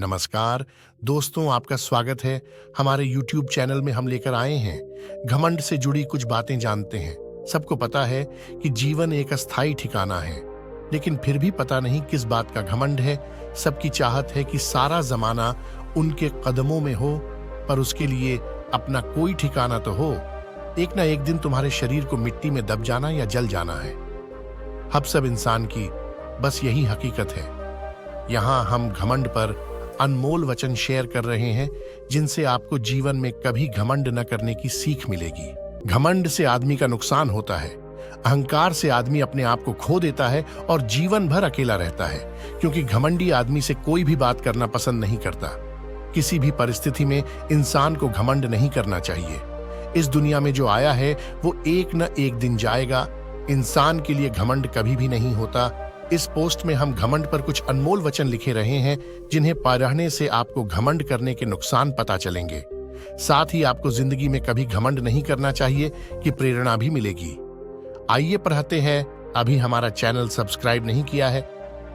नमस्कार दोस्तों, आपका स्वागत है हमारे YouTube चैनल में। हम लेकर आए हैं घमंड से जुड़ी कुछ बातें जानते हैं। सबको पता है कि जीवन एक अस्थायी ठिकाना है, लेकिन फिर भी पता नहीं किस बात का घमंड है। सबकी चाहत है कि सारा जमाना उनके कदमों में हो, पर उसके लिए अपना कोई ठिकाना तो हो। एक ना एक दिन तुम्हारे शरीर को मिट्टी में दब जाना या जल जाना है। हम सब इंसान की बस यही हकीकत है। यहाँ हम घमंड पर अनमोल वचन शेयर कर रहे हैं, जिनसे आपको जीवन में कभी घमंड न करने की सीख मिलेगी। घमंड से आदमी का नुकसान होता है। अहंकार से आदमी अपने आप को खो देता है और जीवन भर अकेला रहता है, क्योंकि घमंडी आदमी से कोई भी बात करना पसंद नहीं करता। किसी भी परिस्थिति में इंसान को घमंड नहीं करना चाहिए। इस दुनिया में जो आया है वो एक न एक दिन जाएगा। इंसान के लिए घमंड कभी भी नहीं होता। इस पोस्ट में हम घमंड पर कुछ अनमोल वचन लिखे रहे हैं, जिन्हें पढ़ने से आपको घमंड करने के नुकसान पता चलेंगे। साथ ही आपको जिंदगी में कभी घमंड नहीं करना चाहिए की प्रेरणा भी मिलेगी। आइए पढ़ते हैं। अभी हमारा चैनल सब्सक्राइब नहीं किया है,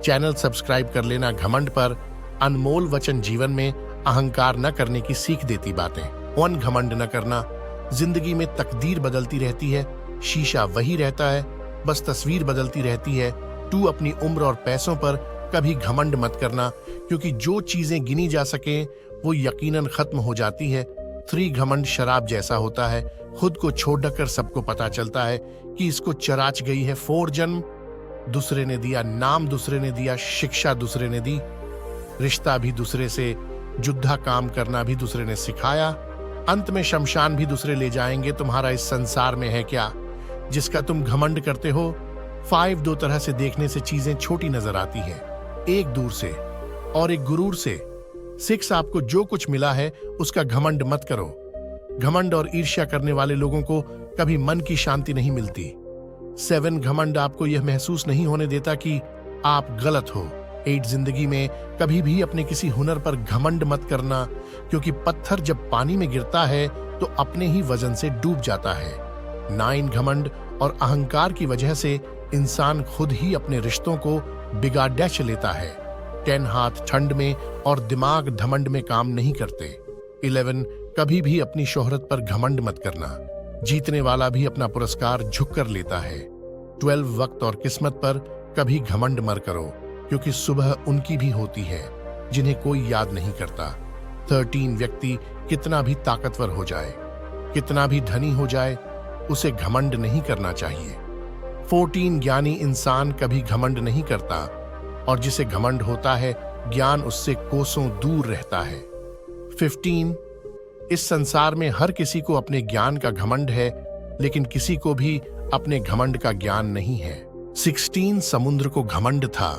चैनल सब्सक्राइब कर लेना। घमंड पर अनमोल वचन जीवन में अहंकार न करने की सीख देती बातें। 1, घमंड न करना। जिंदगी में तकदीर बदलती रहती है, शीशा वही रहता है, बस तस्वीर बदलती रहती है। 2, अपनी उम्र और पैसों पर कभी घमंड मत करना, क्योंकि जो चीजें गिनी जा सके वो यकीनन खत्म हो जाती है। 3, घमंड शराब जैसा होता है, खुद को छोड़कर सबको पता चलता है कि इसको चराच गई है। 4, जन्म दूसरे ने दिया, नाम दूसरे ने दिया, शिक्षा दूसरे ने दी, रिश्ता भी दूसरे से, जुद्धा काम करना भी दूसरे ने सिखाया। अंत में शमशान भी दूसरे ले जाएंगे। तुम्हारा इस संसार में है क्या जिसका तुम घमंड करते हो? 5, 2 तरह से देखने से चीजें छोटी नजर आती है, एक दूर से और एक गुरूर से। 6, आपको जो कुछ मिला है उसका घमंड मत करो। घमंड और ईर्ष्या करने वाले लोगों को कभी मन की शांति नहीं मिलती। 7, घमंड आपको यह महसूस नहीं होने देता कि आप गलत हो। 8, जिंदगी में कभी भी अपने किसी हुनर पर घमंड मत करना, क्योंकि पत्थर जब पानी में गिरता है तो अपने ही वजन से डूब जाता है। 9, घमंड और अहंकार की वजह से इंसान खुद ही अपने रिश्तों को बिगाड़ लेता है। 10, हाथ ठंड में और दिमाग घमंड में काम नहीं करते। 11, कभी भी अपनी शोहरत पर घमंड मत करना। जीतने वाला भी अपना पुरस्कार झुक कर लेता है। 12, वक्त और किस्मत पर कभी घमंड मत करो, क्योंकि सुबह उनकी भी होती है जिन्हें कोई याद नहीं करता। 13, व्यक्ति कितना भी ताकतवर हो जाए, कितना भी धनी हो जाए, उसे घमंड नहीं करना चाहिए। 14, ज्ञानी इंसान कभी घमंड नहीं करता, और जिसे घमंड होता है ज्ञान उससे कोसों दूर रहता है। 15, इस संसार में हर किसी को अपने ज्ञान का घमंड है, लेकिन किसी को भी अपने घमंड का ज्ञान नहीं है। 16, समुद्र को घमंड था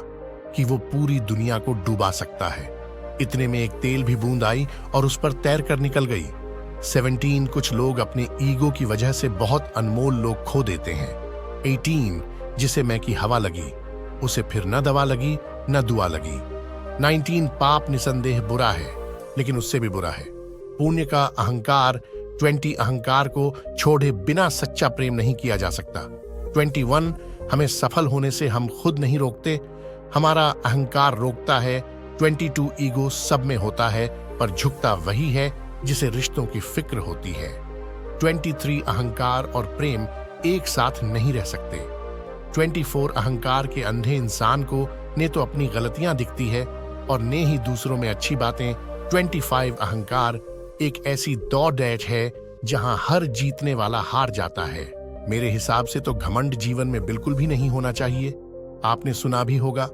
कि वो पूरी दुनिया को डुबा सकता है। इतने में एक तेल भी बूंद आई और उस पर तैर कर निकल गई। 17, कुछ लोग अपने ईगो की वजह से बहुत अनमोल लोग खो देते हैं। 18, जिसे मैं की हवा लगी उसे फिर न दवा लगी न दुआ लगी। 19, पाप निसंदेह बुरा है, लेकिन उससे भी बुरा है पुण्य का अहंकार। 20, अहंकार को छोड़े बिना सच्चा प्रेम नहीं किया जा सकता। 21, हमें सफल होने से हम खुद नहीं रोकते, हमारा अहंकार रोकता है। 22, ईगो सब में होता है, पर झुकता वही है जिसे रिश्तों की फिक्र होती है। 23, अहंकार और प्रेम एक साथ नहीं रह सकते। 24, अहंकार के अंधे इंसान को ने तो अपनी गलतियां दिखती है और ने ही दूसरों में अच्छी बातें। 25, अहंकार एक ऐसी दौड़ डैच है जहां हर जीतने वाला हार जाता है। मेरे हिसाब से तो घमंड जीवन में बिल्कुल भी नहीं होना चाहिए। आपने सुना भी होगा,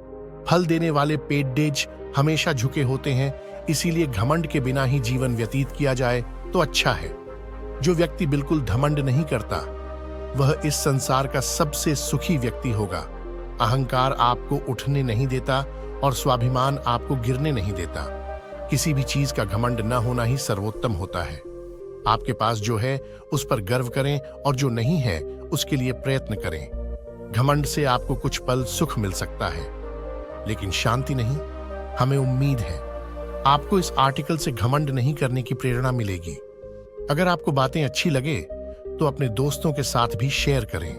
फल देने वाले पेड़ हमेशा झुके होते हैं, इसीलिए घमंड के बिना ही जीवन व्यतीत किया जाए तो अच्छा है। जो व्यक्ति बिल्कुल घमंड नहीं करता वह इस संसार का सबसे सुखी व्यक्ति होगा। अहंकार आपको उठने नहीं देता और स्वाभिमान आपको गिरने नहीं देता। किसी भी चीज का घमंड न होना ही सर्वोत्तम होता है। आपके पास जो है उस पर गर्व करें और जो नहीं है उसके लिए प्रयत्न करें। घमंड से आपको कुछ पल सुख मिल सकता है, लेकिन शांति नहीं। हमें उम्मीद है आपको इस आर्टिकल से घमंड नहीं करने की प्रेरणा मिलेगी। अगर आपको बातें अच्छी लगे तो अपने दोस्तों के साथ भी शेयर करें।